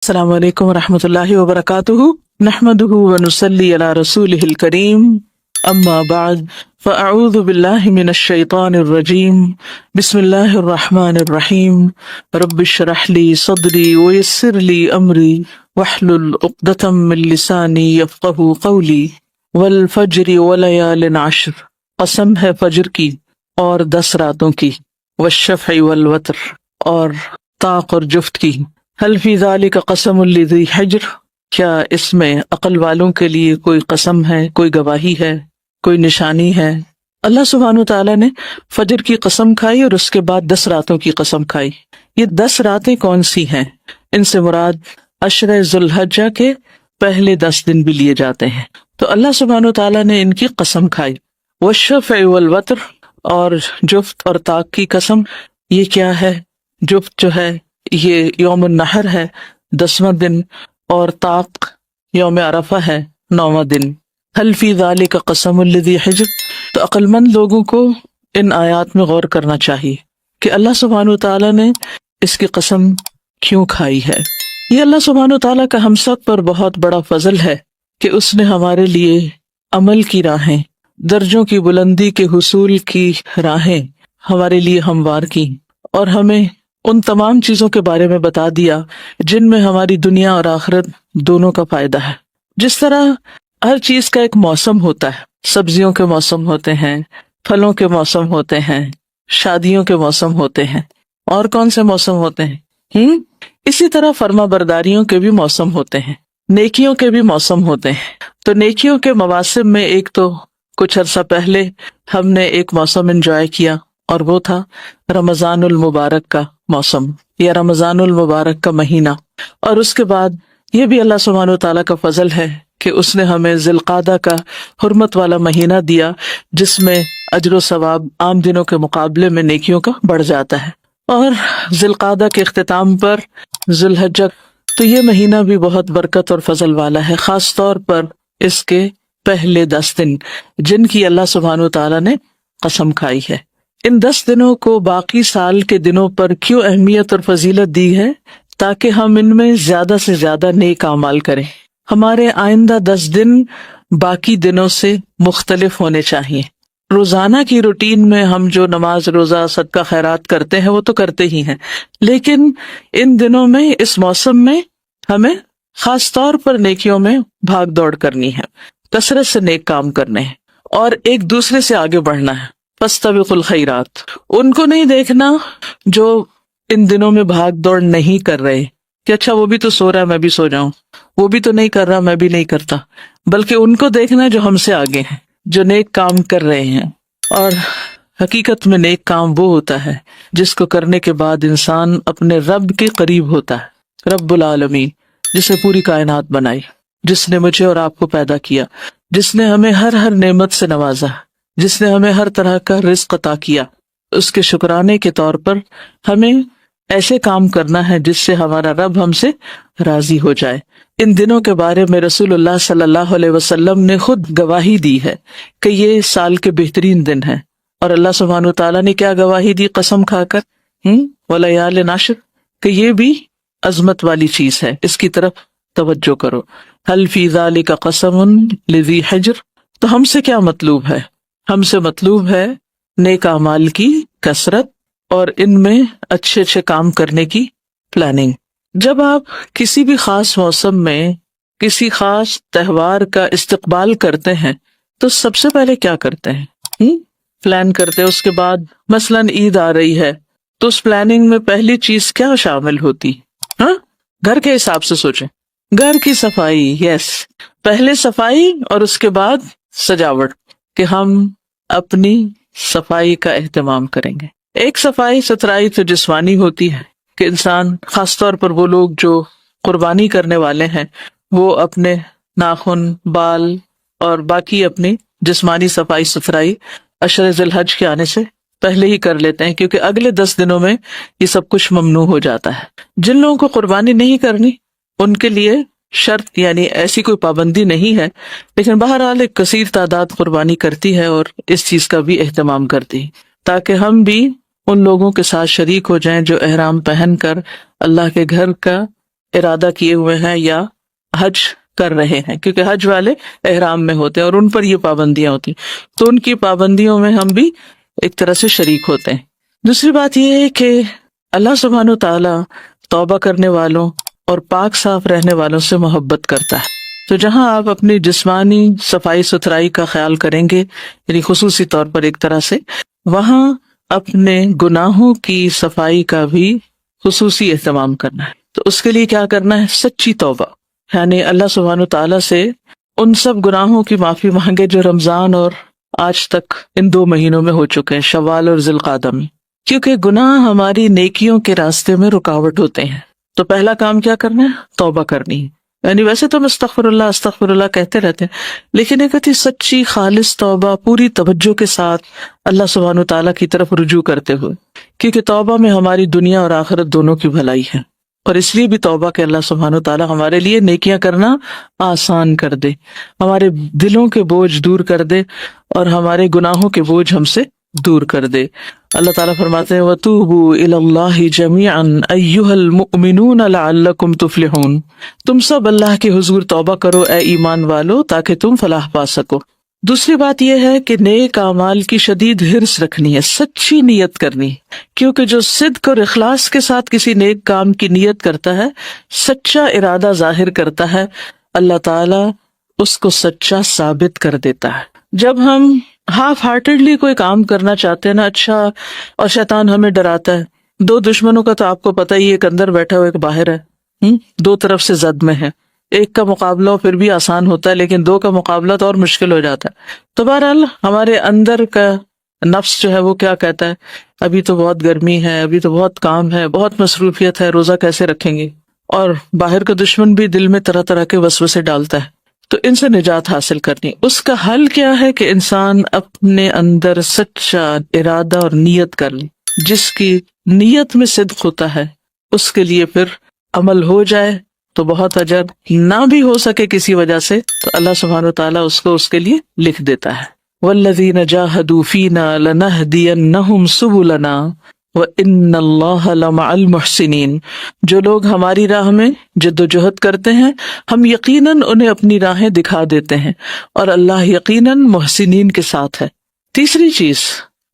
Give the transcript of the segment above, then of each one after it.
السلام علیکم ورحمۃ اللہ وبرکاتہ نحمدہ ونصلی علی رسولہ الکریم اما بعد فاعوذ باللہ من الشیطان الرجیم بسم اللہ الرحمن الرحیم رب اشرح لی صدری ویسر لی امری واحلل عقدۃ من لسانی یفقہوا قولی والفجر ولیال عشر، قسم ہے فجر کی اور 10 راتوں کی، والشفع والوتر اور طاق اور جفت کی، حل فی ذالک قسم لذی حجر، کیا اس میں عقل والوں کے لیے کوئی قسم ہے، کوئی گواہی ہے، کوئی نشانی ہے۔ اللہ سبحانہ تعالیٰ نے فجر کی قسم کھائی اور اس کے بعد 10 راتوں کی قسم کھائی۔ یہ 10 راتیں کون سی ہیں؟ ان سے مراد عشر ذی الحجہ کے پہلے 10 دن بھی لیے جاتے ہیں۔ تو اللہ سبحانہ تعالیٰ نے ان کی قسم کھائی۔ والشفع والوتر، اور جفت اور طاق کی قسم۔ یہ کیا ہے؟ جفت جو ہے یہ یوم النحر ہے 10واں دن، اور طاق یوم عرفہ ہے 9واں دن۔ حل فی ذالک قسم لذی حجر، تو عقل مند لوگوں کو ان آیات میں غور کرنا چاہیے کہ اللہ سبحانہ تعالیٰ نے اس کی قسم کیوں کھائی ہے۔ یہ اللہ سبحانہ تعالیٰ کا ہم سب پر بہت بڑا فضل ہے کہ اس نے ہمارے لیے عمل کی راہیں، درجوں کی بلندی کے حصول کی راہیں ہمارے لیے ہموار کی، اور ہمیں ان تمام چیزوں کے بارے میں بتا دیا جن میں ہماری دنیا اور آخرت دونوں کا فائدہ ہے۔ جس طرح ہر چیز کا ایک موسم ہوتا ہے، سبزیوں کے موسم ہوتے ہیں، پھلوں کے موسم ہوتے ہیں، شادیوں کے موسم ہوتے ہیں، اور کون سے موسم ہوتے ہیں؟ اسی طرح فرما برداریوں کے بھی موسم ہوتے ہیں، نیکیوں کے بھی موسم ہوتے ہیں۔ تو نیکیوں کے مواسم میں ایک تو کچھ عرصہ پہلے ہم نے ایک موسم انجوائے کیا، اور وہ تھا رمضان المبارک کا موسم یا رمضان المبارک کا مہینہ۔ اور اس کے بعد یہ بھی اللہ سبحانہ تعالیٰ کا فضل ہے کہ اس نے ہمیں ذی القعدہ کا حرمت والا مہینہ دیا، جس میں اجر و ثواب عام دنوں کے مقابلے میں نیکیوں کا بڑھ جاتا ہے۔ اور ذی القعدہ کے اختتام پر ذی الحجہ، تو یہ مہینہ بھی بہت برکت اور فضل والا ہے، خاص طور پر اس کے پہلے 10 دن جن کی اللہ سبحانہ تعالیٰ نے قسم کھائی ہے۔ ان 10 دنوں کو باقی سال کے دنوں پر کیوں اہمیت اور فضیلت دی ہے؟ تاکہ ہم ان میں زیادہ سے زیادہ نیک اعمال کریں۔ ہمارے آئندہ 10 دن باقی دنوں سے مختلف ہونے چاہیے۔ روزانہ کی روٹین میں ہم جو نماز، روزہ، صدقہ خیرات کرتے ہیں وہ تو کرتے ہی ہیں، لیکن ان دنوں میں، اس موسم میں ہمیں خاص طور پر نیکیوں میں بھاگ دوڑ کرنی ہے، کثرت سے نیک کام کرنے ہیں، اور ایک دوسرے سے آگے بڑھنا ہے۔ فاستبقوا الخیرات، ان کو نہیں دیکھنا جو ان دنوں میں بھاگ دوڑ نہیں کر رہے کہ اچھا وہ بھی تو سو رہا ہے میں بھی سو جاؤں، وہ بھی تو نہیں کر رہا میں بھی نہیں کرتا، بلکہ ان کو دیکھنا جو ہم سے آگے ہیں، جو نیک کام کر رہے ہیں۔ اور حقیقت میں نیک کام وہ ہوتا ہے جس کو کرنے کے بعد انسان اپنے رب کے قریب ہوتا ہے۔ رب العالمین، جس نے پوری کائنات بنائی، جس نے مجھے اور آپ کو پیدا کیا، جس نے ہمیں ہر نعمت سے نوازا، جس نے ہمیں ہر طرح کا رزق عطا کیا، اس کے شکرانے کے طور پر ہمیں ایسے کام کرنا ہے جس سے ہمارا رب ہم سے راضی ہو جائے۔ ان دنوں کے بارے میں رسول اللہ صلی اللہ علیہ وسلم نے خود گواہی دی ہے کہ یہ سال کے بہترین دن ہیں، اور اللہ سبحانہ تعالیٰ نے کیا گواہی دی قسم کھا کر؟ ولیال عشر، کہ یہ بھی عظمت والی چیز ہے، اس کی طرف توجہ کرو۔ حل فی ذالک قسم لذی حجر، تو ہم سے کیا مطلوب ہے؟ ہم سے مطلوب ہے نیک اعمال کی کثرت اور ان میں اچھے اچھے کام کرنے کی پلاننگ۔ جب آپ کسی بھی خاص موسم میں کسی خاص تہوار کا استقبال کرتے ہیں تو سب سے پہلے کیا کرتے ہیں؟ پلان کرتے ہیں۔ اس کے بعد مثلاً عید آ رہی ہے تو اس پلاننگ میں پہلی چیز کیا شامل ہوتی؟ گھر کے حساب سے سوچیں، گھر کی صفائی، یس، پہلے صفائی اور اس کے بعد سجاوٹ، کہ ہم اپنی صفائی کا اہتمام کریں گے۔ ایک صفائی ستھرائی تو جسمانی ہوتی ہے کہ انسان، خاص طور پر وہ لوگ جو قربانی کرنے والے ہیں، وہ اپنے ناخن، بال اور باقی اپنی جسمانی صفائی ستھرائی عشر ذی الحج کے آنے سے پہلے ہی کر لیتے ہیں، کیونکہ اگلے 10 دنوں میں یہ سب کچھ ممنوع ہو جاتا ہے۔ جن لوگوں کو قربانی نہیں کرنی ان کے لیے شرط، یعنی ایسی کوئی پابندی نہیں ہے، لیکن بہرحال ایک کثیر تعداد قربانی کرتی ہے اور اس چیز کا بھی اہتمام کرتی ہے، تاکہ ہم بھی ان لوگوں کے ساتھ شریک ہو جائیں جو احرام پہن کر اللہ کے گھر کا ارادہ کیے ہوئے ہیں یا حج کر رہے ہیں، کیونکہ حج والے احرام میں ہوتے ہیں اور ان پر یہ پابندیاں ہوتی ہیں، تو ان کی پابندیوں میں ہم بھی ایک طرح سے شریک ہوتے ہیں۔ دوسری بات یہ ہے کہ اللہ سبحانہ تعالی توبہ کرنے والوں اور پاک صاف رہنے والوں سے محبت کرتا ہے، تو جہاں آپ اپنی جسمانی صفائی ستھرائی کا خیال کریں گے، یعنی خصوصی طور پر ایک طرح سے، وہاں اپنے گناہوں کی صفائی کا بھی خصوصی اہتمام کرنا ہے۔ تو اس کے لیے کیا کرنا ہے؟ سچی توبہ، یعنی اللہ سبحانہ تعالیٰ سے ان سب گناہوں کی معافی مانگے جو رمضان اور آج تک ان 2 مہینوں میں ہو چکے ہیں، شوال اور ذی القعدہ میں، کیونکہ گناہ ہماری نیکیوں کے راستے میں رکاوٹ ہوتے ہیں۔ تو پہلا کام کیا کرنا ہے؟ توبہ کرنی ہے۔ یعنی ویسے تو ہم استغفر اللہ کہتے رہتے ہیں، لیکن ایک اتی سچی خالص توبہ پوری توجہ کے ساتھ اللہ سبحانہ تعالیٰ کی طرف رجوع کرتے ہوئے، کیونکہ توبہ میں ہماری دنیا اور آخرت دونوں کی بھلائی ہے، اور اس لیے بھی توبہ کہ اللہ سبحانہ تعالیٰ ہمارے لیے نیکیاں کرنا آسان کر دے، ہمارے دلوں کے بوجھ دور کر دے اور ہمارے گناہوں کے بوجھ ہم سے دور کر دے۔ اللہ تعالیٰ فرماتے ہیں وَتُوبُوا إِلَى اللَّهِ جَمِيعًا أَيُّهَا الْمُؤْمِنُونَ لَعَلَّكُمْ تُفْلِحُونَ، تم سب اللہ کے حضور توبہ کرو اے ایمان والو، تاکہ تم فلاح پا سکو۔ دوسری بات یہ ہے کہ نیک اعمال کی شدید حرص رکھنی ہے، سچی نیت کرنی، کیونکہ جو صدق اور اخلاص کے ساتھ کسی نیک کام کی نیت کرتا ہے، سچا ارادہ ظاہر کرتا ہے، اللہ تعالیٰ اس کو سچا ثابت کر دیتا ہے۔ جب ہم ہاف ہارٹیڈلی کوئی کام کرنا چاہتے ہیں نا، اچھا، اور شیطان ہمیں ڈراتا ہے، 2 دشمنوں کا تو آپ کو پتہ ہی، ایک اندر بیٹھا ہوا ایک باہر ہے، 2 طرف سے زد میں ہے، ایک کا مقابلہ پھر بھی آسان ہوتا ہے لیکن 2 کا مقابلہ تو اور مشکل ہو جاتا ہے۔ تو بہرحال ہمارے اندر کا نفس جو ہے وہ کیا کہتا ہے، ابھی تو بہت گرمی ہے، ابھی تو بہت کام ہے، بہت مصروفیت ہے، روزہ کیسے رکھیں گے، اور باہر کا دشمن بھی دل میں طرح طرح کے وسوسے ڈالتا ہے۔ تو ان سے نجات حاصل کرنی، اس کا حل کیا ہے کہ انسان اپنے اندر سچا ارادہ اور نیت کر لے، جس کی نیت میں صدق ہوتا ہے اس کے لیے پھر عمل ہو جائے تو بہت اجر، نہ بھی ہو سکے کسی وجہ سے تو اللہ سبحانہ وتعالیٰ اس کو اس کے لیے لکھ دیتا ہے۔ وَالَّذِينَ جَاهَدُوا فِينَا لَنَهْدِيَنَّهُمْ سُبُلَنَا وَإِنَّ اللَّهَ لَمَعَ الْمُحْسِنِينَ، جو لوگ ہماری راہ میں جد و جہد کرتے ہیں ہم یقیناً انہیں اپنی راہیں دکھا دیتے ہیں، اور اللہ یقیناً محسنین کے ساتھ ہے۔ تیسری چیز،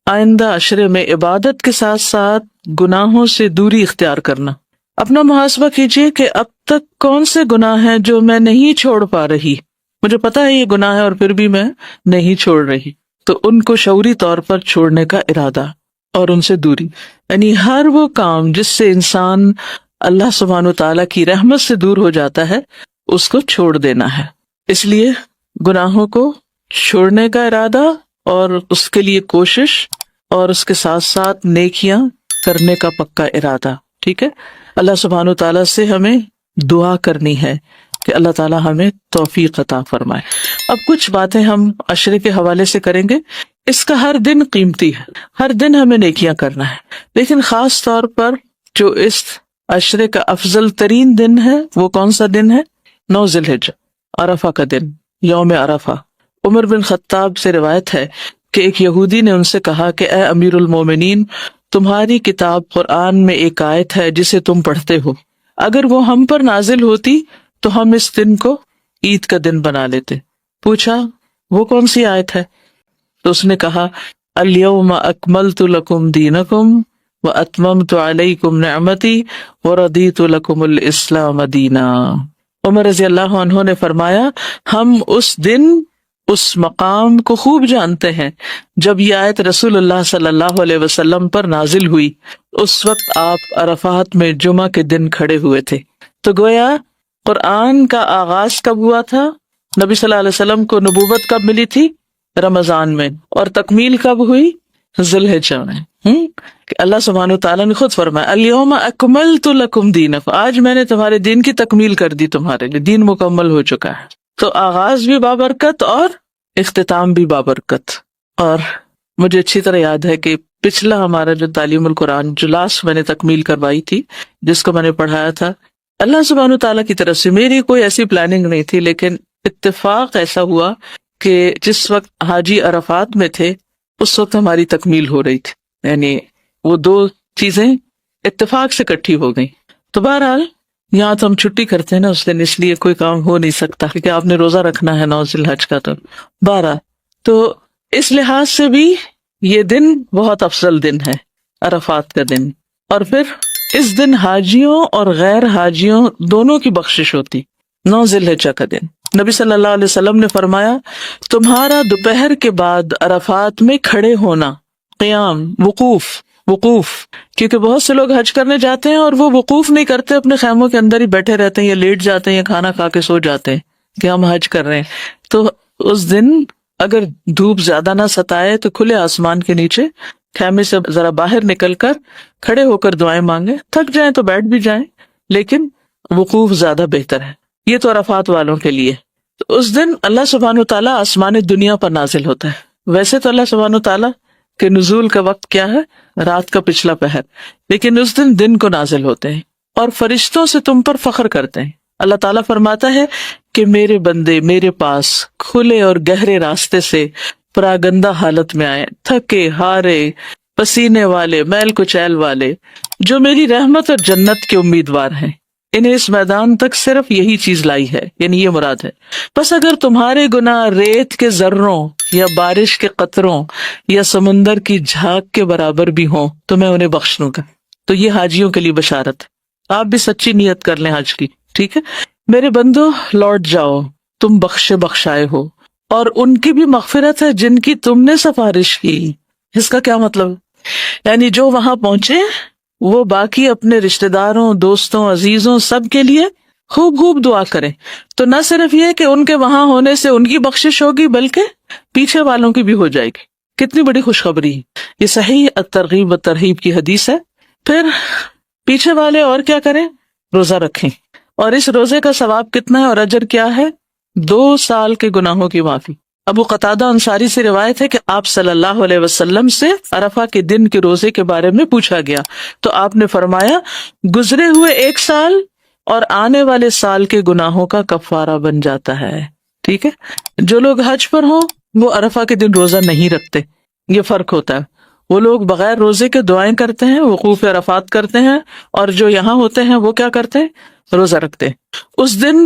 آئندہ عشرے میں عبادت کے ساتھ ساتھ گناہوں سے دوری اختیار کرنا۔ اپنا محاسبہ کیجئے کہ اب تک کون سے گناہ ہیں جو میں نہیں چھوڑ پا رہی، مجھے پتا ہے یہ گناہ ہے اور پھر بھی میں نہیں چھوڑ رہی، تو ان کو شعوری طور پر چھوڑنے کا ارادہ اور ان سے دوری، یعنی ہر وہ کام جس سے انسان اللہ سبحانہ تعالیٰ کی رحمت سے دور ہو جاتا ہے اس کو چھوڑ دینا ہے۔ اس لیے گناہوں کو چھوڑنے کا ارادہ اور اس کے لیے کوشش، اور اس کے ساتھ ساتھ نیکیاں کرنے کا پکا ارادہ، ٹھیک ہے۔ اللہ سبحانہ تعالیٰ سے ہمیں دعا کرنی ہے کہ اللہ تعالیٰ ہمیں توفیق عطا فرمائے۔ اب کچھ باتیں ہم عشرے کے حوالے سے کریں گے۔ اس کا ہر دن قیمتی ہے، ہر دن ہمیں نیکیاں کرنا ہے، لیکن خاص طور پر جو اس عشرے کا افضل ترین دن ہے وہ کون سا دن ہے؟ 9 ذی الحجہ، عرفہ کا دن، یوم عرفہ۔ عمر بن خطاب سے روایت ہے کہ ایک یہودی نے ان سے کہا کہ اے امیر المومنین، تمہاری کتاب قرآن میں ایک آیت ہے جسے تم پڑھتے ہو، اگر وہ ہم پر نازل ہوتی تو ہم اس دن کو عید کا دن بنا لیتے۔ پوچھا وہ کون سی آیت ہے؟ تو اس نے کہا الیوم اکملت لکم دینکم واتممت علیکم نعمتی ورضیت لکم الاسلام دینا۔ عمر رضی اللہ عنہ نے فرمایا ہم اس دن اس مقام کو خوب جانتے ہیں جب یہ آیت رسول اللہ صلی اللہ علیہ وسلم پر نازل ہوئی، اس وقت آپ عرفات میں جمعہ کے دن کھڑے ہوئے تھے۔ تو گویا قرآن کا آغاز کب ہوا تھا؟ نبی صلی اللہ علیہ وسلم کو نبوت کب ملی تھی؟ رمضان میں، اور تکمیل کب ہوئی؟ ذی الحجہ میں۔ کہ اللہ سبحانہ وتعالیٰ نے خود فرمایا الیوم اکملت لکم دینکم، آج میں نے تمہارے دین کی تکمیل کر دی، تمہارے لیے دین مکمل ہو چکا ہے۔ تو آغاز بھی بابرکت اور اختتام بھی بابرکت۔ اور مجھے اچھی طرح یاد ہے کہ پچھلا ہمارا جو تعلیم القرآن جو لاسٹ میں نے تکمیل کروائی تھی، جس کو میں نے پڑھایا تھا، اللہ سبحانہ تعالیٰ کی طرف سے میری کوئی ایسی پلاننگ نہیں تھی، لیکن اتفاق ایسا ہوا کہ جس وقت حاجی عرفات میں تھے اس وقت ہماری تکمیل ہو رہی تھی، یعنی وہ 2 چیزیں اتفاق سے اکٹھی ہو گئیں۔ تو بہرحال یہاں تو ہم چھٹی کرتے ہیں نا اس دن، اس لیے کوئی کام ہو نہیں سکتا کیونکہ آپ نے روزہ رکھنا ہے 9 ذی الحج کا، تو 12. تو اس لحاظ سے بھی یہ دن بہت افضل دن ہے، عرفات کا دن. اور پھر اس دن حاجیوں اور غیر حاجیوں دونوں کی بخشش ہوتی. 9 ذی الحجہ کا دن نبی صلی اللہ علیہ وسلم نے فرمایا تمہارا دوپہر کے بعد عرفات میں کھڑے ہونا، قیام، وقوف، کیونکہ بہت سے لوگ حج کرنے جاتے ہیں اور وہ وقوف نہیں کرتے، اپنے خیموں کے اندر ہی بیٹھے رہتے ہیں یا لیٹ جاتے ہیں یا کھانا کھا کے سو جاتے ہیں کہ ہم حج کر رہے ہیں. تو اس دن اگر دھوپ زیادہ نہ ستائے تو کھلے آسمان کے نیچے خیمے سے ذرا باہر نکل کر کھڑے ہو کر دعائیں مانگیں. تھک جائیں تو بیٹھ بھی جائیں، لیکن وقوف زیادہ بہتر ہے. یہ تو عرفات والوں کے لیے. تو اس دن اللہ سبحانہ وتعالیٰ آسمان دنیا پر نازل ہوتا ہے. ویسے تو اللہ سبحانہ وتعالیٰ کے نزول کا وقت کیا ہے؟ رات کا پچھلا پہر، لیکن اس دن کو نازل ہوتے ہیں اور فرشتوں سے تم پر فخر کرتے ہیں. اللہ تعالیٰ فرماتا ہے کہ میرے بندے میرے پاس کھلے اور گہرے راستے سے پراگندہ حالت میں آئے، تھکے ہارے، پسینے والے، میل کچیل والے، جو میری رحمت اور جنت کے امیدوار ہیں. انہیں اس میدان تک صرف یہی چیز لائی ہے، یعنی یہ مراد ہے. بس اگر تمہارے گناہ ریت کے ذروں یا بارش کے قطروں یا سمندر کی جھاگ کے برابر بھی ہوں تو میں انہیں بخش دوں گا. تو یہ حاجیوں کے لیے بشارت ہے. آپ بھی سچی نیت کر لیں حج کی، ٹھیک ہے. میرے بندو لوٹ جاؤ، تم بخشائے ہو، اور ان کی بھی مغفرت ہے جن کی تم نے سفارش کی. اس کا کیا مطلب؟ یعنی جو وہاں پہنچے وہ باقی اپنے رشتہ داروں، دوستوں، عزیزوں سب کے لیے خوب دعا کریں. تو نہ صرف یہ کہ ان کے وہاں ہونے سے ان کی بخشش ہوگی بلکہ پیچھے والوں کی بھی ہو جائے گی. کتنی بڑی خوشخبری. یہ صحیح الترغیب والترہیب کی حدیث ہے. پھر پیچھے والے اور کیا کریں؟ روزہ رکھیں. اور اس روزے کا ثواب کتنا ہے اور اجر کیا ہے؟ 2 سال کے گناہوں کی معافی. ابو قتادہ انصاری سے روایت ہے کہ آپ صلی اللہ علیہ وسلم سے عرفہ کے دن کے روزے کے بارے میں پوچھا گیا تو آپ نے فرمایا گزرے ہوئے 1 سال اور آنے والے سال کے گناہوں کا کفارہ بن جاتا ہے. ٹھیک ہے. جو لوگ حج پر ہوں وہ عرفہ کے دن روزہ نہیں رکھتے، یہ فرق ہوتا ہے. وہ لوگ بغیر روزے کے دعائیں کرتے ہیں، وقوف عرفات کرتے ہیں، اور جو یہاں ہوتے ہیں وہ کیا کرتے ہیں؟ روزہ رکھتے ہیں. اس دن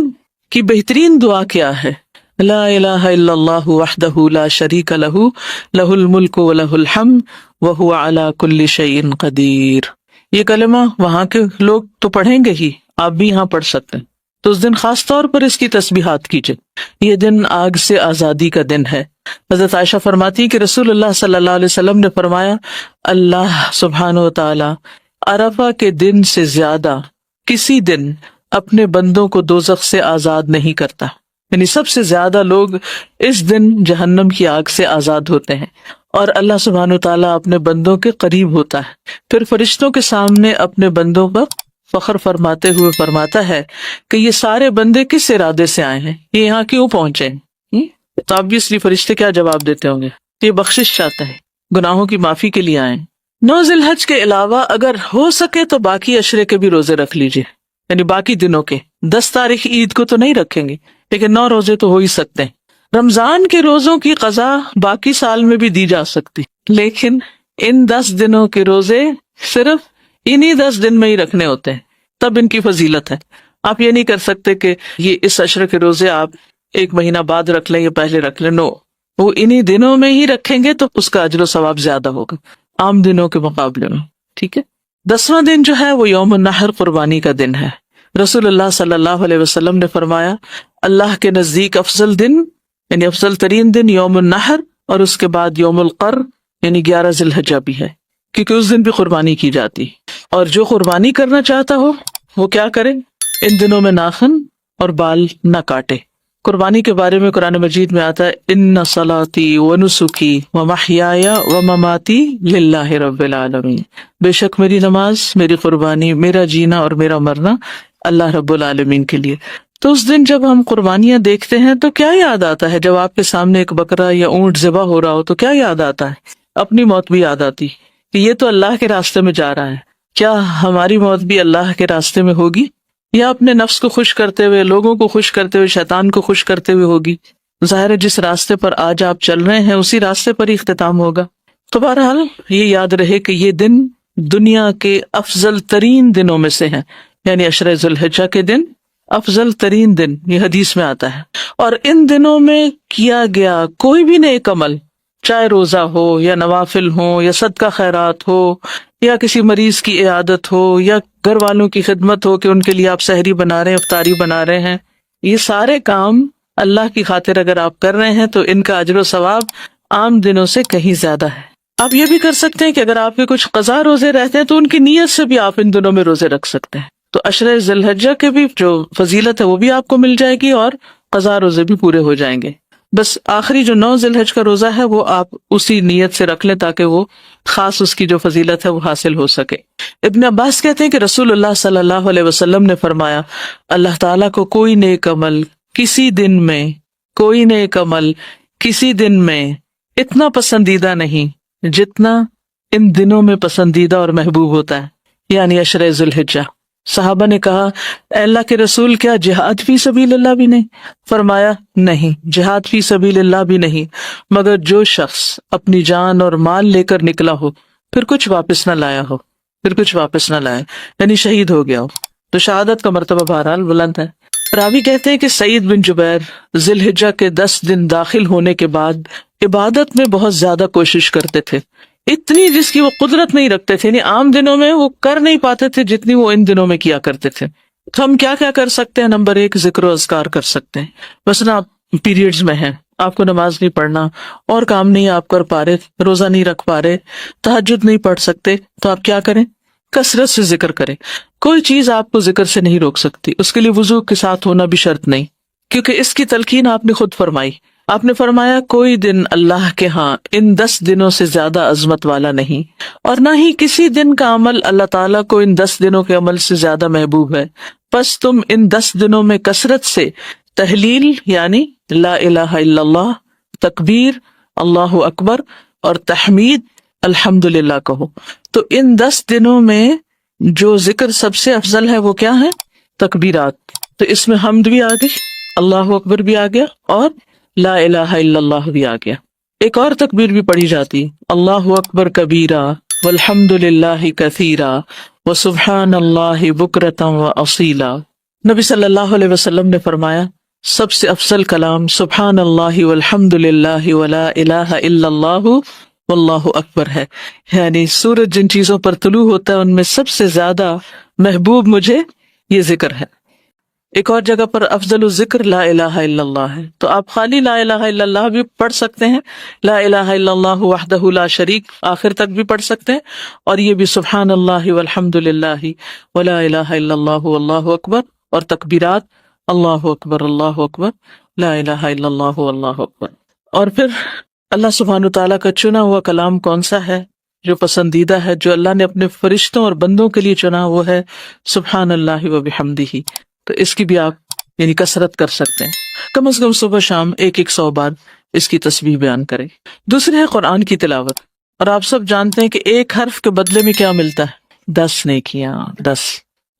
کی بہترین دعا کیا ہے؟ لا الہ الا اللہ وحدہ لا شریک لہ لہ الملک ولہ الحمد وہو علی کل شیء قدیر. یہ کلمہ وہاں کے لوگ تو پڑھیں گے ہی، آپ بھی یہاں پڑھ سکتے ہیں. تو اس دن خاص طور پر اس کی تسبیحات کیجئے. یہ دن آگ سے آزادی کا دن ہے. حضرت عائشہ فرماتی کہ رسول اللہ صلی اللہ علیہ وسلم نے فرمایا اللہ سبحانہ وتعالی عرفہ کے دن سے زیادہ کسی دن اپنے بندوں کو دوزخ سے آزاد نہیں کرتا. یعنی سب سے زیادہ لوگ اس دن جہنم کی آگ سے آزاد ہوتے ہیں، اور اللہ سبحانہ وتعالیٰ اپنے بندوں کے قریب ہوتا ہے. پھر فرشتوں کے سامنے اپنے بندوں پر فخر فرماتے ہوئے فرماتا ہے کہ یہ سارے بندے کس ارادے سے آئے ہیں، یہ یہاں کیوں پہنچے ہیں؟ تو obviously فرشتے کیا جواب دیتے ہوں گے؟ یہ بخشش چاہتا ہے، گناہوں کی معافی کے لیے آئے. 9 ذی الحج کے علاوہ اگر ہو سکے تو باقی عشرے کے بھی روزے رکھ لیجئے، یعنی باقی دنوں کے. 10 تاریخ عید کو تو نہیں رکھیں گے لیکن 9 روزے تو ہو ہی سکتے ہیں. رمضان کے روزوں کی قضا باقی سال میں بھی دی جا سکتی، لیکن ان 10 دنوں کے روزے صرف انہی 10 دن میں ہی رکھنے ہوتے ہیں، تب ان کی فضیلت ہے. آپ یہ نہیں کر سکتے کہ یہ اس عشرے کے روزے آپ 1 مہینہ بعد رکھ لیں یا پہلے رکھ لیں. نو، وہ انہی دنوں میں ہی رکھیں گے تو اس کا اجر و ثواب زیادہ ہوگا عام دنوں کے مقابلے میں. ٹھیک ہے. 10واں دن جو ہے وہ یوم النحر، قربانی کا دن ہے. رسول اللہ صلی اللہ علیہ وسلم نے فرمایا اللہ کے نزدیک افضل دن یعنی افضل ترین دن یوم النحر، اور اس کے بعد یوم القر یعنی 11 ذی الحجہ بھی ہے، کیونکہ اس دن بھی قربانی کی جاتی. اور جو قربانی کرنا چاہتا ہو وہ کیا کرے؟ ان دنوں میں ناخن اور بال نہ کاٹے. قربانی کے بارے میں قرآن مجید میں آتا ہے ان صلاتی ونسکی ومحیای ومماتی للہ رب العالمین. بے شک میری نماز، میری قربانی، میرا جینا اور میرا مرنا اللہ رب العالمین کے لیے. تو اس دن جب ہم قربانیاں دیکھتے ہیں تو کیا یاد آتا ہے؟ جب آپ کے سامنے ایک بکرا یا اونٹ ذبح ہو رہا ہو تو کیا یاد آتا ہے؟ اپنی موت بھی یاد آتی کہ یہ تو اللہ کے راستے میں جا رہا ہے. کیا ہماری موت بھی اللہ کے راستے میں ہوگی یا اپنے نفس کو خوش کرتے ہوئے، لوگوں کو خوش کرتے ہوئے، شیطان کو خوش کرتے ہوئے ہوگی؟ ظاہر ہے جس راستے پر آج آپ چل رہے ہیں اسی راستے پر ہی اختتام ہوگا. تو بہرحال یہ یاد رہے کہ یہ دن دنیا کے افضل ترین دنوں میں سے ہیں. یعنی عشرہ ذوالحجہ کے دن افضل ترین دن، یہ حدیث میں آتا ہے، اور ان دنوں میں کیا گیا کوئی بھی نیک عمل، چاہے روزہ ہو یا نوافل ہو یا صدقہ خیرات ہو یا کسی مریض کی عیادت ہو یا گھر والوں کی خدمت ہو کہ ان کے لیے آپ سحری بنا رہے ہیں، افطاری بنا رہے ہیں، یہ سارے کام اللہ کی خاطر اگر آپ کر رہے ہیں تو ان کا اجر و ثواب عام دنوں سے کہیں زیادہ ہے۔ آپ یہ بھی کر سکتے ہیں کہ اگر آپ کے کچھ قضا روزے رہتے ہیں تو ان کی نیت سے بھی آپ ان دنوں میں روزے رکھ سکتے ہیں، تو عشرہ ذی الحجہ کے بھی جو فضیلت ہے وہ بھی آپ کو مل جائے گی اور قضا روزے بھی پورے ہو جائیں گے۔ بس آخری جو 9 ذی الحجہ کا روزہ ہے وہ آپ اسی نیت سے رکھ لیں تاکہ وہ خاص اس کی جو فضیلت ہے وہ حاصل ہو سکے۔ ابن عباس کہتے ہیں کہ رسول اللہ صلی اللہ علیہ وسلم نے فرمایا، اللہ تعالیٰ کو کوئی نیک عمل کسی دن میں، کوئی نیک عمل کسی دن میں اتنا پسندیدہ نہیں جتنا ان دنوں میں پسندیدہ اور محبوب ہوتا ہے، یعنی عشرہ ذی الحجہ۔ صحابہ نے کہا، اے اللہ کے رسول، کیا جہاد فی سبیل اللہ بھی نہیں؟ فرمایا، نہیں، جہاد فی سبیل اللہ بھی نہیں، مگر جو شخص اپنی جان اور مال لے کر نکلا ہو پھر کچھ واپس نہ لایا ہو، پھر کچھ واپس نہ لایا، یعنی شہید ہو گیا ہو، تو شہادت کا مرتبہ بہرحال بلند ہے۔ راوی کہتے ہیں کہ سعید بن جبیر ذی الحجہ کے 10 دن داخل ہونے کے بعد عبادت میں بہت زیادہ کوشش کرتے تھے، اتنی جس کی وہ قدرت نہیں رکھتے تھے، یعنی عام دنوں میں وہ کر نہیں پاتے تھے جتنی وہ ان دنوں میں کیا کرتے تھے۔ تو ہم کیا کیا کر سکتے ہیں؟ نمبر 1، ذکر و اذکار کر سکتے ہیں۔ مثلا آپ پیریڈز میں ہیں، آپ کو نماز نہیں پڑھنا اور کام نہیں آپ کر پا رہے، روزہ نہیں رکھ پا رہے، تہجد نہیں پڑھ سکتے، تو آپ کیا کریں؟ کثرت سے ذکر کریں۔ کوئی چیز آپ کو ذکر سے نہیں روک سکتی، اس کے لیے وضو کے ساتھ ہونا بھی شرط نہیں، کیونکہ اس کی تلقین آپ نے خود فرمائی۔ آپ نے فرمایا کوئی دن اللہ کے ہاں ان 10 دنوں سے زیادہ عظمت والا نہیں، اور نہ ہی کسی دن کا عمل اللہ تعالیٰ کو ان 10 دنوں کے عمل سے زیادہ محبوب ہے، بس تم ان 10 دنوں میں کثرت سے تحلیل یعنی لا الہ الا اللہ، تکبیر اللہ اکبر اور تحمید الحمدللہ کہو۔ تو ان 10 دنوں میں جو ذکر سب سے افضل ہے وہ کیا ہے؟ تکبیرات۔ تو اس میں حمد بھی آ گئی، اللہ اکبر بھی آ گیا، اور لا الہ الا اللہ بھی آ گیا۔ ایک اور تکبیر بھی پڑھی جاتی، اللہ اکبر کبیرہ والحمد للہ کثیرہ وسبحان اللہ بکرۃ واصیلا۔ نبی صلی اللہ علیہ وسلم نے فرمایا، سب سے افضل کلام سبحان اللہ والحمد للہ ولا الہ الا اللہ واللہ اکبر ہے، یعنی سورج جن چیزوں پر طلوع ہوتا ہے ان میں سب سے زیادہ محبوب مجھے یہ ذکر ہے۔ ایک اور جگہ پر افضل الذکر لا الہ الا اللہ ہے، تو آپ خالی لا الہ الا اللہ بھی پڑھ سکتے ہیں، لا الہ الا اللہ وحدہ لا شریک آخر تک بھی پڑھ سکتے ہیں، اور یہ بھی سبحان اللہ والحمد للہ ولا الہ الا اللہ واللہ اکبر، اور تکبیرات اللہ اکبر لا الہ الا اللہ واللہ اکبر۔ اور پھر اللہ سبحانہ تعالیٰ کا چنا ہوا کلام کون سا ہے جو پسندیدہ ہے، جو اللہ نے اپنے فرشتوں اور بندوں کے لیے چنا، وہ ہے سبحان اللہ وبحمدہ۔ تو اس کی بھی آپ یعنی کثرت کر سکتے ہیں، کم از کم صبح شام 100 بار اس کی تسبیح بیان کریں۔ دوسرے ہے قرآن کی تلاوت، اور آپ سب جانتے ہیں کہ ایک حرف کے بدلے میں کیا ملتا ہے؟ 10 نیکیاں، 10۔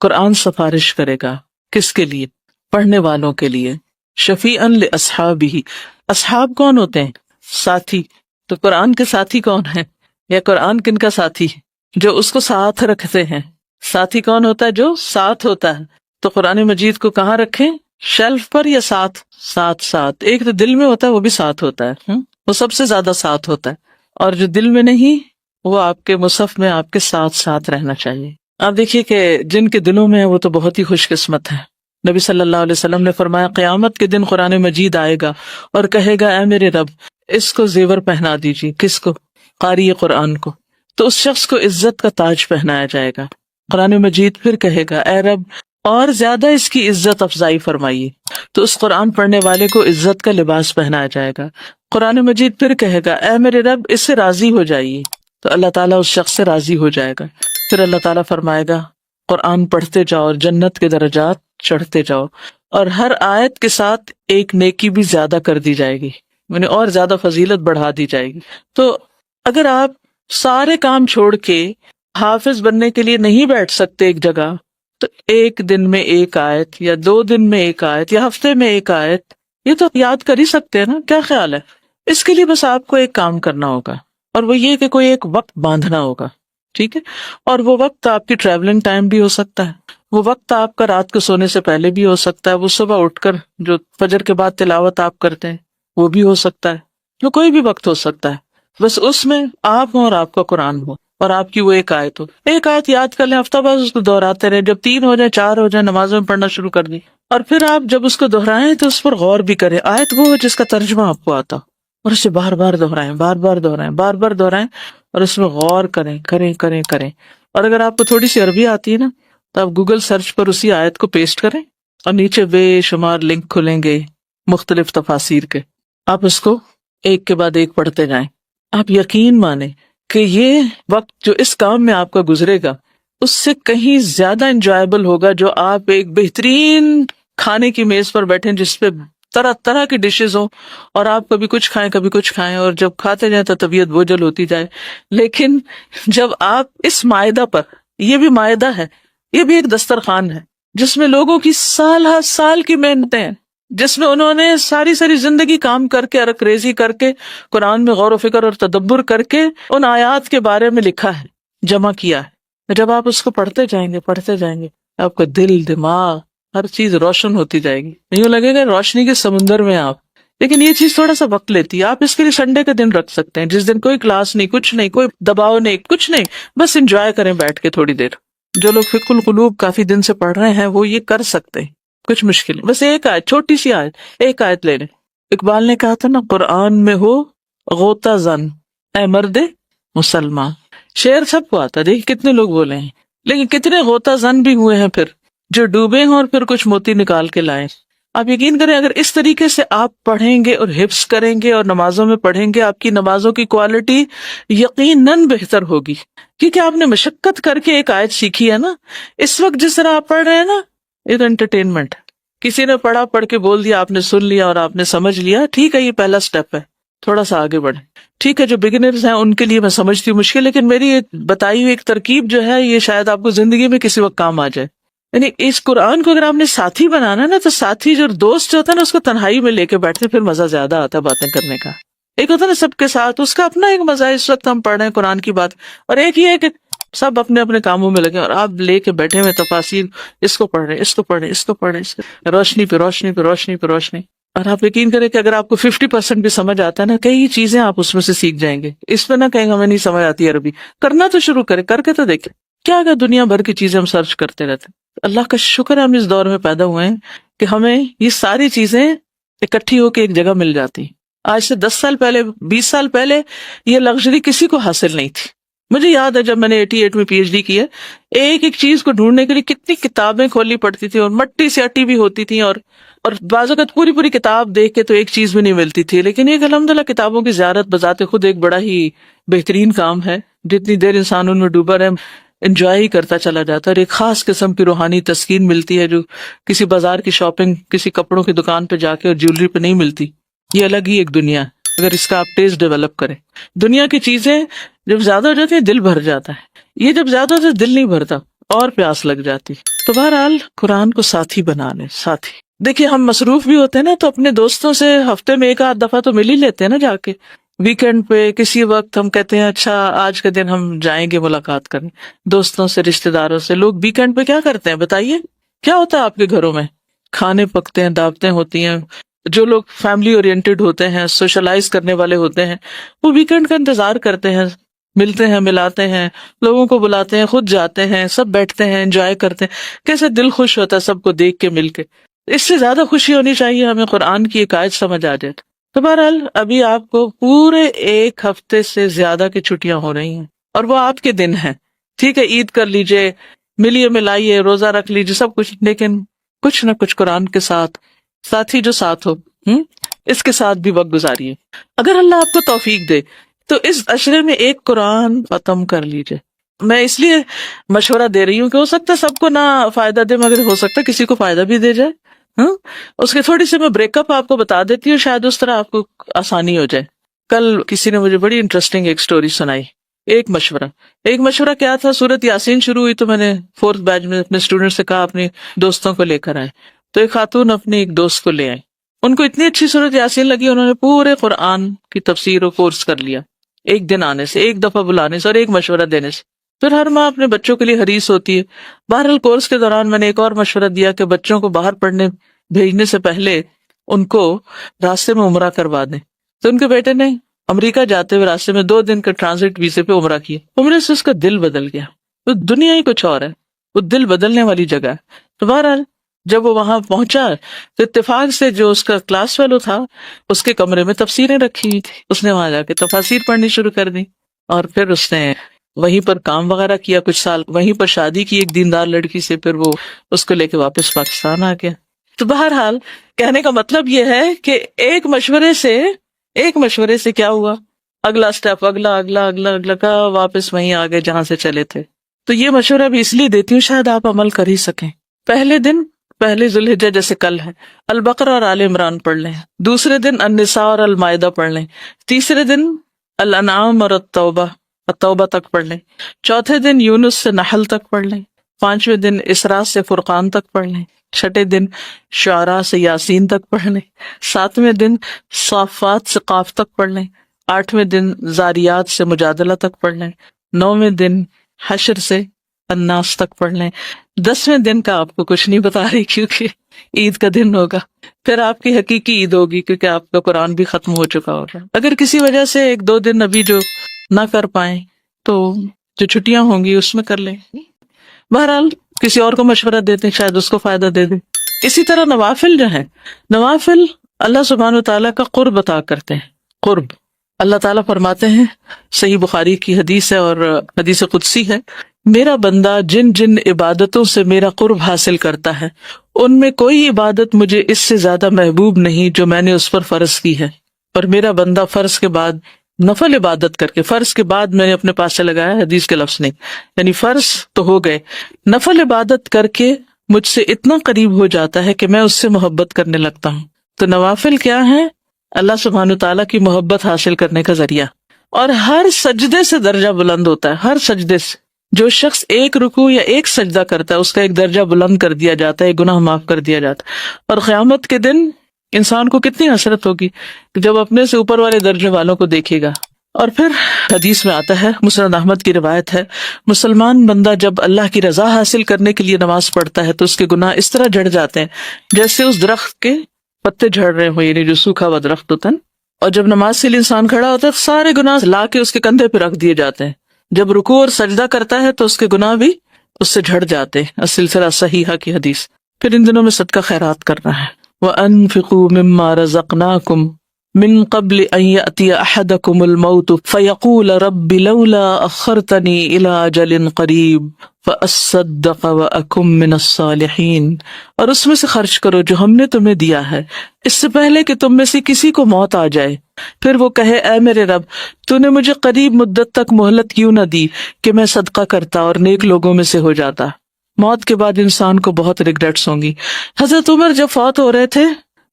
قرآن سفارش کرے گا کس کے لیے؟ پڑھنے والوں کے لیے، شفیعا لاصحابہ۔ اصحاب کون ہوتے ہیں؟ ساتھی۔ تو قرآن کے ساتھی کون ہیں؟ یا قرآن کن کا ساتھی؟ جو اس کو ساتھ رکھتے ہیں۔ ساتھی کون ہوتا ہے؟ جو ساتھ ہوتا ہے۔ تو قرآن مجید کو کہاں رکھیں؟ شیلف پر یا ساتھ؟ ساتھ۔ ایک تو دل میں ہوتا ہے، وہ بھی ساتھ ہوتا ہے، وہ سب سے زیادہ ساتھ ہوتا ہے، اور جو دل میں نہیں وہ آپ کے مصحف میں آپ کے ساتھ رہنا چاہیے۔ آپ دیکھیے کہ جن کے دلوں میں ہے وہ تو بہت ہی خوش قسمت ہے۔ نبی صلی اللہ علیہ وسلم نے فرمایا، قیامت کے دن قرآن مجید آئے گا اور کہے گا، اے میرے رب اس کو زیور پہنا دیجیے۔ کس کو؟ قاری قرآن کو۔ تو اس شخص کو عزت کا تاج پہنایا جائے گا۔ قرآن مجید پھر کہے گا، اے رب اور زیادہ اس کی عزت افزائی فرمائیے۔ تو اس قرآن پڑھنے والے کو عزت کا لباس پہنایا جائے گا۔ قرآن مجید پھر کہے گا، اے میرے رب اس سے راضی ہو جائیے۔ تو اللہ تعالیٰ اس شخص سے راضی ہو جائے گا۔ پھر اللہ تعالیٰ فرمائے گا، قرآن پڑھتے جاؤ اور جنت کے درجات چڑھتے جاؤ، اور ہر آیت کے ساتھ ایک نیکی بھی زیادہ کر دی جائے گی، یعنی اور زیادہ فضیلت بڑھا دی جائے گی۔ تو اگر آپ سارے کام چھوڑ کے حافظ بننے کے لیے نہیں بیٹھ سکتے ایک جگہ، تو ایک دن میں ایک آیت یا 2 دن میں ایک آیت یا ہفتے میں ایک آیت، یہ تو یاد کر ہی سکتے ہیں نا؟ کیا خیال ہے؟ اس کے لیے بس آپ کو ایک کام کرنا ہوگا، اور وہ یہ کہ کوئی ایک وقت باندھنا ہوگا ٹھیک ہے. اور وہ وقت آپ کی ٹریولنگ ٹائم بھی ہو سکتا ہے، وہ وقت آپ کا رات کو سونے سے پہلے بھی ہو سکتا ہے، وہ صبح اٹھ کر جو فجر کے بعد تلاوت آپ کرتے ہیں وہ بھی ہو سکتا ہے، وہ کوئی بھی وقت ہو سکتا ہے، بس اس میں آپ ہوں اور آپ کا قرآن ہو اور آپ کی وہ ایک آیت ہو. ایک آیت یاد کر لیں، ہفتہ بعد اس کو دہراتے رہے، جب 3 ہو جائے 4 ہو جائے نمازوں میں پڑھنا شروع کر دیں، اور پھر آپ جب اس کو دہرائیں تو اس پر غور بھی کریں. آیت وہ ہو جس کا ترجمہ آپ کو آتا ہو، اور اسے بار بار دہرائیں، بار بار دہرائیں، بار بار دہرائیں، اور اس میں غور کریں کریں کریں کریں. اور اگر آپ کو تھوڑی سی عربی آتی ہے نا تو آپ گوگل سرچ پر اسی آیت کو پیسٹ کریں، اور نیچے بے شمار لنک کھلیں گے مختلف تفاسیر کے، آپ اس کو ایک کے بعد ایک پڑھتے جائیں. آپ یقین مانیں کہ یہ وقت جو اس کام میں آپ کا گزرے گا اس سے کہیں زیادہ انجوائبل ہوگا جو آپ ایک بہترین کھانے کی میز پر بیٹھیں جس پہ طرح طرح کی ڈشز ہوں، اور آپ کبھی کچھ کھائیں کبھی کچھ کھائیں، اور جب کھاتے جائیں تو طبیعت بوجھل ہوتی جائے. لیکن جب آپ اس مائدہ پر، یہ بھی مائدہ ہے، یہ بھی ایک دسترخوان ہے جس میں لوگوں کی سال ہر سال کی محنتیں ہیں، جس میں انہوں نے ساری ساری زندگی کام کر کے ارک ریزی کر کے قرآن میں غور و فکر اور تدبر کر کے ان آیات کے بارے میں لکھا ہے، جمع کیا ہے. جب آپ اس کو پڑھتے جائیں گے آپ کا دل دماغ ہر چیز روشن ہوتی جائے گی، یوں لگے گا روشنی کے سمندر میں آپ. لیکن یہ چیز تھوڑا سا وقت لیتی ہے. آپ اس کے لیے سنڈے کا دن رکھ سکتے ہیں جس دن کوئی کلاس نہیں، کچھ نہیں، کوئی دباؤ نہیں، کچھ نہیں، بس انجوائے کریں بیٹھ کے تھوڑی دیر. جو لوگ فقہ القلوب کافی دن سے پڑھ رہے ہیں وہ یہ کر سکتے ہیں، کچھ مشکل نہیں، بس ایک آیت، چھوٹی سی آیت، ایک آیت لے لیں. اقبال نے کہا تھا نا، قرآن میں ہو غوطہ زن اے مرد مسلمان. شعر سب کو آتا ہے، دیکھیں کتنے لوگ بولے ہیں، لیکن کتنے غوطہ زن بھی ہوئے ہیں پھر جو ڈوبے ہیں اور پھر کچھ موتی نکال کے لائے. آپ یقین کریں اگر اس طریقے سے آپ پڑھیں گے اور حفظ کریں گے اور نمازوں میں پڑھیں گے، آپ کی نمازوں کی کوالٹی یقیناً بہتر ہوگی، کیونکہ آپ نے مشقت کر کے ایک آیت سیکھی ہے نا. اس وقت جس طرح آپ پڑھ رہے ہیں نا، یہ تو انٹرٹینمنٹ، کسی نے پڑھا، پڑھ کے بول دیا، آپ نے سن لیا اور آپ نے سمجھ لیا، ٹھیک ہے، یہ پہلا سٹیپ ہے، تھوڑا سا آگے بڑھیں. ٹھیک ہے، جو بگنرز ہیں ان کے لیے میں سمجھتی ہوں مشکل، لیکن میری ایک بتائی ہوئی ایک ترکیب جو ہے یہ شاید آپ کو زندگی میں کسی وقت کام آ جائے. یعنی اس قرآن کو اگر آپ نے ساتھی بنانا نا تو ساتھی جو دوست جو ہوتا ہے نا اس کو تنہائی میں لے کے بیٹھتے پھر مزہ زیادہ آتا ہے باتیں کرنے کا. ایک ہوتا ہے نا سب کے ساتھ، اس کا اپنا ایک مزہ ہے. اس وقت ہم پڑھ رہے ہیں قرآن کی بات، اور ایک یہ ہے کہ سب اپنے اپنے کاموں میں لگے اور آپ لے کے بیٹھے ہوئے تفاسیر، اس کو پڑھ رہے، اس کو پڑھ رہے، اس کو پڑھ رہے، روشنی پہ روشنی پہ روشنی پہ روشنی. اور آپ یقین کریں کہ اگر آپ کو 50% بھی سمجھ آتا ہے نا، کئی چیزیں آپ اس میں سے سیکھ جائیں گے. اس میں نہ کہیں ہمیں نہیں سمجھ آتی عربی، کرنا تو شروع کریں، کر کے تو دیکھیں. کیا دنیا بھر کی چیزیں ہم سرچ کرتے رہتے ہیں. اللہ کا شکر ہے ہم اس دور میں پیدا ہوئے ہیں کہ ہمیں یہ ساری چیزیں اکٹھی ہو کے ایک جگہ مل جاتی. آج سے 10 سال پہلے، 20 سال پہلے یہ لگژری کسی کو حاصل نہیں تھی. مجھے یاد ہے جب میں نے 88 میں PhD کی ہے، ایک ایک چیز کو ڈھونڈنے کے لیے کتنی کتابیں کھولنی پڑتی تھی، اور مٹی سے اٹی بھی ہوتی تھی، اور بعض اوقات پوری کتاب دیکھ کے تو ایک چیز بھی نہیں ملتی تھی. لیکن ایک الحمدللہ کتابوں کی زیارت بذات خود ایک بڑا ہی بہترین کام ہے. جتنی دیر انسان ان میں ڈوبا رہے انجوائے ہی کرتا چلا جاتا ہے، اور ایک خاص قسم کی روحانی تسکین ملتی ہے جو کسی بازار کی شاپنگ، کسی کپڑوں کی دکان پہ جا کے اور جیولری پہ نہیں ملتی. یہ الگ ہی ایک دنیا ہے اگر اس کا آپ ٹیسٹ ڈیولپ کریں. دنیا کی چیزیں جب زیادہ ہو جاتی ہیں دل بھر جاتا ہے، یہ جب زیادہ ہوتا ہے دل نہیں بھرتا اور پیاس لگ جاتی. تو بہرحال قرآن کو ساتھی بنا لیں، ساتھی. دیکھیے ہم مصروف بھی ہوتے ہیں نا، تو اپنے دوستوں سے ہفتے میں ایک آدھ دفعہ تو مل ہی لیتے ہیں نا جا کے. ویکینڈ پہ کسی وقت ہم کہتے ہیں اچھا آج کے دن ہم جائیں گے ملاقات کرنے دوستوں سے، رشتہ داروں سے. لوگ ویکینڈ پہ کیا کرتے ہیں بتائیے؟ کیا ہوتا ہے آپ کے گھروں میں؟ کھانے پکتے ہیں، دعوتیں ہوتی ہیں. جو لوگ فیملی اورینٹڈ ہوتے ہیں، سوشلائز کرنے والے ہوتے ہیں، وہ ویکینڈ کا انتظار کرتے ہیں، ملتے ہیں، ملاتے ہیں، لوگوں کو بلاتے ہیں، خود جاتے ہیں، سب بیٹھتے ہیں، انجوائے کرتے ہیں. کیسے دل خوش ہوتا ہے سب کو دیکھ کے، مل کے. اس سے زیادہ خوشی ہونی چاہیے ہمیں قرآن کی ایک آیت سمجھ آ جائے. تو بہرحال ابھی آپ کو پورے ایک ہفتے سے زیادہ کی چھٹیاں ہو رہی ہیں، اور وہ آپ کے دن ہیں. ٹھیک ہے، عید کر لیجئے، ملیے ملائیے، روزہ رکھ لیجئے، سب کچھ، لیکن کچھ نہ کچھ قرآن کے ساتھ، ساتھی جو ساتھ ہو، اس کے ساتھ بھی وقت گزاریے. اگر اللہ آپ کو توفیق دے تو اس عشرے میں ایک قرآن ختم کر لیجئے. میں اس لیے مشورہ دے رہی ہوں کہ ہو سکتا ہے سب کو نہ فائدہ دے، مگر ہو سکتا ہے کسی کو فائدہ بھی دے جائے. اس کے تھوڑی سی میں بریک اپ آپ کو بتا دیتی ہوں، شاید اس طرح آپ کو آسانی ہو جائے. کل کسی نے مجھے بڑی انٹرسٹنگ ایک سٹوری سنائی. ایک مشورہ کیا تھا، سورت یاسین شروع ہوئی تو میں نے 4th بیچ میں اپنے اسٹوڈنٹ سے کہا اپنے دوستوں کو لے کر آئے. تو ایک خاتون اپنے ایک دوست کو لے آئی، ان کو اتنی اچھی سورت یاسین لگی، انہوں نے پورے قرآن کی تفسیر و کورس کر لیا ایک دن آنے سے، ایک دفعہ بلانے سے اور ایک مشورہ دینے سے. پھر ہر ماں اپنے بچوں کے لیے حریص ہوتی ہے. بہرحال کورس کے دوران میں نے ایک اور مشورہ دیا کہ بچوں کو باہر پڑھنے بھیجنے سے پہلے ان کو راستے میں عمرہ کروا دیں. تو ان کے بیٹے نے امریکہ جاتے ہوئے راستے میں 2 دن کے ٹرانزٹ ویزے پہ عمرہ کیا. عمرے سے اس کا دل بدل گیا. وہ دنیا ہی کچھ اور ہے، وہ دل بدلنے والی جگہ ہے. تو بہرحال جب وہ وہاں پہنچا تو اتفاق سے جو اس کا کلاس فیلو تھا اس کے کمرے میں تفسیریں رکھی ہوئی تھی. اس نے وہاں جا کے تفاسیر پڑھنی شروع کر دی اور پھر اس نے وہیں پر کام وغیرہ کیا کچھ سال، وہیں پر شادی کی ایک دیندار لڑکی سے، پھر وہ اس کو لے کے واپس پاکستان آ گیا. تو بہرحال کہنے کا مطلب یہ ہے کہ ایک مشورے سے کیا ہوا، اگلا سٹیپ، اگلا کا واپس وہیں آگے جہاں سے چلے تھے. تو یہ مشورہ بھی اس لیے دیتی ہوں شاید آپ عمل کر ہی سکیں. پہلے ذوالحجہ جیسے کل ہے البقرہ اور آل عمران پڑھ لیں، دوسرے دن النساء اور المائدہ پڑھ لیں، تیسرے دن الانعام اور التوبہ تک پڑھ لیں، چوتھے دن یونس سے نحل تک پڑھ لیں، 5ویں دن اسراء سے فرقان تک پڑھ لیں، 6 دن شعراء سے یاسین تک پڑھ لیں، 7ویں دن صافات سے قاف تک پڑھ لیں، 8ویں دن زاریات سے مجادلہ تک پڑھ لیں، 9ویں دن حشر سے الناس تک پڑھ لیں. 10ویں دن کا آپ کو کچھ نہیں بتا رہی کیونکہ عید کا دن ہوگا، پھر آپ کی حقیقی عید ہوگی کیونکہ آپ کا قرآن بھی ختم ہو چکا ہوگا. اگر کسی وجہ سے 1-2 دن ابھی جو نہ کر پائیں تو جو چھٹیاں ہوں گی اس میں کر لیں. بہرحال کسی اور کو مشورہ دیتے ہیں شاید اس کو فائدہ دے دیں. اسی طرح نوافل جو ہے، نوافل اللہ سبحانہ وتعالیٰ کا قرب عطا کرتے ہیں. قرب اللہ تعالیٰ فرماتے ہیں، صحیح بخاری کی حدیث ہے اور حدیث قدسی ہے، میرا بندہ جن جن عبادتوں سے میرا قرب حاصل کرتا ہے ان میں کوئی عبادت مجھے اس سے زیادہ محبوب نہیں جو میں نے اس پر فرض کی ہے. اور میرا بندہ فرض کے بعد نفل عبادت کر کے، فرض کے بعد میں نے اپنے پاس سے لگایا حدیث کے لفظ نہیں، یعنی فرض تو ہو گئے، نفل عبادت کر کے مجھ سے اتنا قریب ہو جاتا ہے کہ میں اس سے محبت کرنے لگتا ہوں. تو نوافل کیا ہے؟ اللہ سبحانہ تعالیٰ کی محبت حاصل کرنے کا ذریعہ. اور ہر سجدے سے درجہ بلند ہوتا ہے، ہر سجدے سے. جو شخص ایک رکوع یا ایک سجدہ کرتا ہے اس کا ایک درجہ بلند کر دیا جاتا ہے، ایک گناہ معاف کر دیا جاتا ہے. اور قیامت کے دن انسان کو کتنی حسرت ہوگی جب اپنے سے اوپر والے درجے والوں کو دیکھے گا. اور پھر حدیث میں آتا ہے، مسند احمد کی روایت ہے، مسلمان بندہ جب اللہ کی رضا حاصل کرنے کے لیے نماز پڑھتا ہے تو اس کے گناہ اس طرح جھڑ جاتے ہیں جیسے اس درخت کے پتے جھڑ رہے ہوں، یعنی جو سوکھا ہوا درخت ہوتا ہے. اور جب نماز کے لیے انسان کھڑا ہوتا ہے سارے گناہ لا کے اس کے کندھے پہ رکھ دیے جاتے ہیں. جب رکوع اور سجدہ کرتا ہے تو اس کے گناہ بھی اس سے جھڑ جاتے ہیں. السلسلہ صحیحہ کی حدیث. پھر ان دنوں میں صدقہ خیرات کرنا ہے. وَأَنفِقُوا مِمَّا رَزَقْنَاكُمْ من قبل ان یأتی احدکم الموت فیقول رب لولا اخرتنی الی اجل قریب فاصدق واکن من الصالحین. اور اس میں سے خرچ کرو جو ہم نے تمہیں دیا ہے اس سے پہلے کہ تم میں سے کسی کو موت آ جائے، پھر وہ کہے اے میرے رب تو نے مجھے قریب مدت تک مہلت کیوں نہ دی کہ میں صدقہ کرتا اور نیک لوگوں میں سے ہو جاتا. موت کے بعد انسان کو بہت ریگریٹس ہوں گی. حضرت عمر جب فوت ہو رہے تھے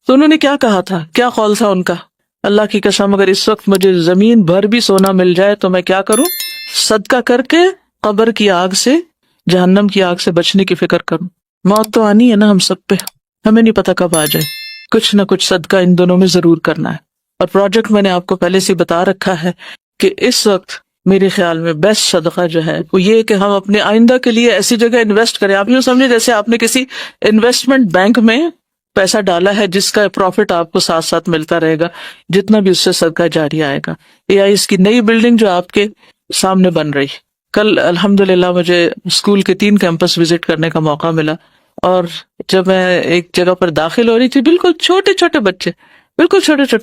تو انہوں نے کیا کہا تھا، کیا قول تھا ان کا؟ اللہ کی قسم اگر اس وقت مجھے زمین بھر بھی سونا مل جائے تو میں کیا کروں؟ صدقہ کر کے قبر کی آگ سے، جہنم کی آگ سے بچنے کی فکر کروں. موت تو آنی ہے نا ہم سب پہ، ہمیں نہیں پتا کب آ جائے. کچھ نہ کچھ صدقہ ان دونوں میں ضرور کرنا ہے. اور پروجیکٹ میں نے آپ کو پہلے سے بتا رکھا ہے کہ اس وقت میرے خیال میں بیسٹ صدقہ جو ہے وہ یہ کہ ہم اپنے آئندہ کے لیے ایسی جگہ انویسٹ کریں. آپ یوں سمجھے جیسے آپ نے کسی انویسٹمنٹ بینک میں پیسہ ڈالا ہے جس کا پروفٹ آپ کو ساتھ ساتھ ملتا رہے گا، جتنا بھی اس سے صدقہ جاری آئے گا. یا اس کی نئی بلڈنگ جو آپ کے سامنے بن رہی، کل الحمدللہ مجھے اسکول کے 3 کیمپس وزٹ کرنے کا موقع ملا. اور جب میں ایک جگہ پر داخل ہو رہی تھی، بالکل چھوٹے چھوٹے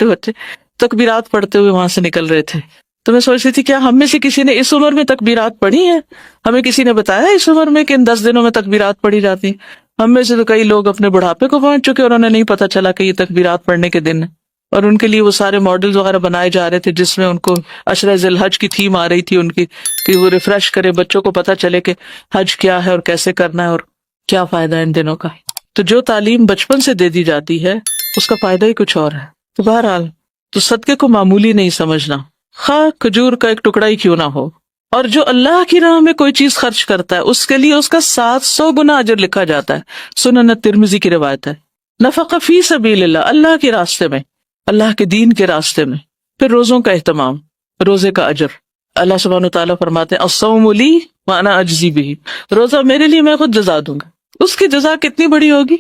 بچے تکبیرات پڑھتے ہوئے وہاں سے نکل رہے تھے. تو میں سوچ رہی تھی کیا ہم میں سے کسی نے اس عمر میں تکبیرات پڑھی ہیں؟ ہمیں کسی نے بتایا اس عمر میں کہ ان 10 دنوں میں تکبیرات پڑھی جاتی ہیں؟ ہم میں سے تو کئی لوگ اپنے بڑھاپے کو پہنچ چکے اور انہیں نہیں پتا چلا کہ یہ تکبیرات پڑھنے کے دن ہے. اور ان کے لیے وہ سارے ماڈلز وغیرہ بنائے جا رہے تھے جس میں ان کو عشرہ ذی الحج کی تھیم آ رہی تھی ان کی، کہ وہ ریفریش کرے، بچوں کو پتا چلے کہ حج کیا ہے اور کیسے کرنا ہے اور کیا فائدہ ہے ان دنوں کا. تو جو تعلیم بچپن سے دے دی جاتی ہے اس کا فائدہ ہی کچھ اور ہے. تو بہرحال تو صدقے کو معمولی نہیں سمجھنا، خواہ کھجور کا ایک ٹکڑا ہی کیوں نہ ہو. اور جو اللہ کی راہ میں کوئی چیز خرچ کرتا ہے اس کے لیے اس کا 700 گنا اجر لکھا جاتا ہے. سنن ترمذی کی روایت ہے. نفق فی سبیل اللہ، اللہ کے راستے میں، اللہ کے دین کے راستے میں. پھر روزوں کا اہتمام، روزے کا اجر. اللہ سبحانہ تعالیٰ فرماتے ہیں الصوم لی وانا اجزی بہ، روزہ میرے لیے، میں خود جزا دوں گا۔ اس کی جزا کتنی بڑی ہوگی،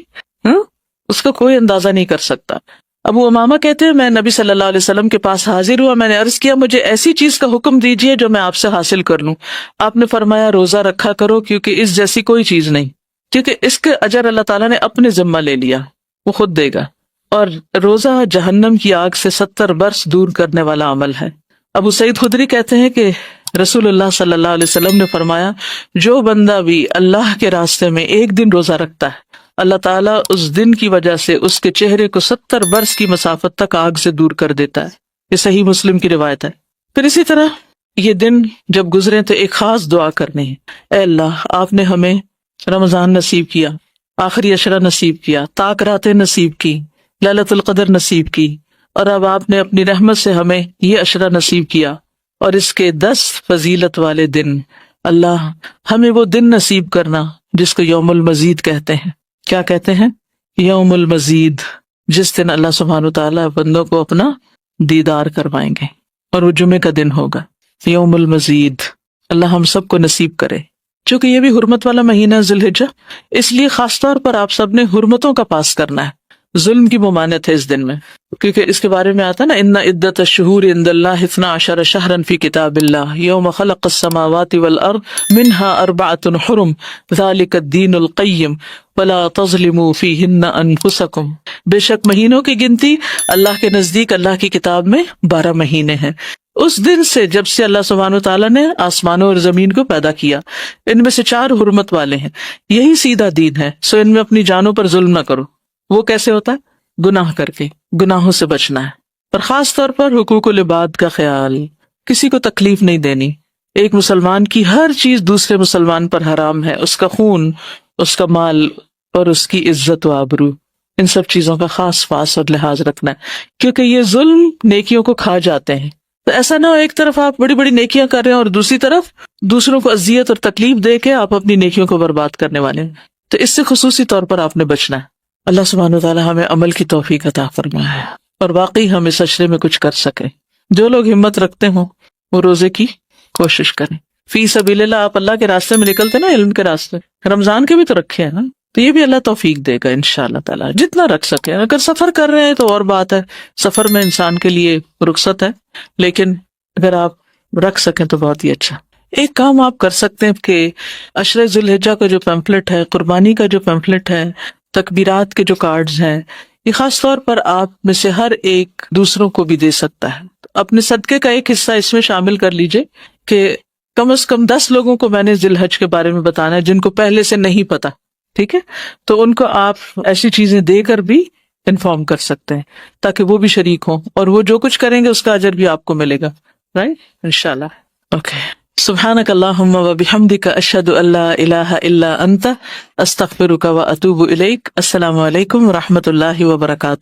اس کا کوئی اندازہ نہیں کر سکتا۔ ابو امامہ کہتے ہیں میں نبی صلی اللہ علیہ وسلم کے پاس حاضر ہوا، میں نے عرض کیا مجھے ایسی چیز کا حکم دیجیے جو میں آپ سے حاصل کر لوں۔ آپ نے فرمایا روزہ رکھا کرو، کیونکہ اس جیسی کوئی چیز نہیں، کیونکہ اس کے اجر اللہ تعالیٰ نے اپنے ذمہ لے لیا، وہ خود دے گا۔ اور روزہ جہنم کی آگ سے 70 برس دور کرنے والا عمل ہے۔ ابو سعید خدری کہتے ہیں کہ رسول اللہ صلی اللہ علیہ وسلم نے فرمایا جو بندہ بھی اللہ کے راستے میں ایک دن روزہ رکھتا ہے، اللہ تعالیٰ اس دن کی وجہ سے اس کے چہرے کو 70 برس کی مسافت تک آگ سے دور کر دیتا ہے۔ یہ صحیح مسلم کی روایت ہے۔ پھر اسی طرح یہ دن جب گزرے تو ایک خاص دعا کرنی ہے، اے اللہ آپ نے ہمیں رمضان نصیب کیا، آخری عشرہ نصیب کیا، طاق راتیں نصیب کی، لیلۃ القدر نصیب کی، اور اب آپ نے اپنی رحمت سے ہمیں یہ عشرہ نصیب کیا اور اس کے 10 فضیلت والے دن، اللہ ہمیں وہ دن نصیب کرنا جس کو یوم المزید کہتے ہیں۔ کیا کہتے ہیں؟ یوم المزید، جس دن اللہ سبحانہ تعالیٰ بندوں کو اپنا دیدار کروائیں گے، اور وہ جمعے کا دن ہوگا۔ یوم المزید اللہ ہم سب کو نصیب کرے۔ چونکہ یہ بھی حرمت والا مہینہ ہے ذی الحجہ، اس لیے خاص طور پر آپ سب نے حرمتوں کا پاس کرنا ہے۔ ظلم کی ممانعت ہے اس دن میں، کیونکہ اس کے بارے میں آتا ہے نا ان عدت الشہور عند اللہ 12 شہرا فی کتاب اللہ یوم خلق السماوات والارض منها 4 حرم ذلک الدین القیم ولا تظلموا فیہن انفسکم۔ بے شک مہینوں کی گنتی اللہ کے نزدیک اللہ کی کتاب میں 12 مہینے ہیں، اس دن سے جب سے اللہ سبحانہ تعالیٰ نے آسمانوں اور زمین کو پیدا کیا، ان میں سے 4 حرمت والے ہیں، یہی سیدھا دین ہے، سو ان میں اپنی جانوں پر ظلم نہ کرو۔ وہ کیسے ہوتا ہے؟ گناہ کر کے، گناہوں سے بچنا ہے، اور خاص طور پر حقوق العباد کا خیال، کسی کو تکلیف نہیں دینی۔ ایک مسلمان کی ہر چیز دوسرے مسلمان پر حرام ہے، اس کا خون، اس کا مال اور اس کی عزت و آبرو، ان سب چیزوں کا خاص اور لحاظ رکھنا ہے، کیونکہ یہ ظلم نیکیوں کو کھا جاتے ہیں۔ تو ایسا نہ ہو ایک طرف آپ بڑی بڑی نیکیاں کر رہے ہیں اور دوسری طرف دوسروں کو اذیت اور تکلیف دے کے آپ اپنی نیکیوں کو برباد کرنے والے ہیں، تو اس سے خصوصی طور پر آپ نے بچنا ہے۔ اللہ سبحانہ وتعالی ہمیں عمل کی توفیق عطا فرمائے اور واقعی ہم اس عشرے میں کچھ کر سکیں۔ جو لوگ ہمت رکھتے ہوں وہ روزے کی کوشش کریں۔ فی سبیل اللہ، آپ اللہ کے راستے میں نکلتے نا، علم کے راستے، رمضان کے بھی تو رکھے ہیں نا، تو یہ بھی اللہ توفیق دے گا انشاءاللہ تعالی، جتنا رکھ سکے۔ اگر سفر کر رہے ہیں تو اور بات ہے، سفر میں انسان کے لیے رخصت ہے، لیکن اگر آپ رکھ سکیں تو بہت ہی اچھا۔ ایک کام آپ کر سکتے ہیں کہ عشرہ ذی الحجہ کا جو پیمفلٹ ہے، قربانی کا جو پیمفلٹ ہے، تکبیرات کے جو کارڈز ہیں، یہ خاص طور پر آپ میں سے ہر ایک دوسروں کو بھی دے سکتا ہے۔ اپنے صدقے کا ایک حصہ اس میں شامل کر لیجئے کہ کم از کم 10 لوگوں کو میں نے ذی الحج کے بارے میں بتانا ہے جن کو پہلے سے نہیں پتا، ٹھیک ہے؟ تو ان کو آپ ایسی چیزیں دے کر بھی انفارم کر سکتے ہیں تاکہ وہ بھی شریک ہوں، اور وہ جو کچھ کریں گے اس کا اجر بھی آپ کو ملے گا، رائٹ؟ انشاءاللہ۔ اوکے، سبحانک اللہم و بحمدک، اشہد ان لا الہ الا انت، استغفرک و اتوب الیک۔ السلام علیکم و رحمۃ اللہ وبرکاتہ۔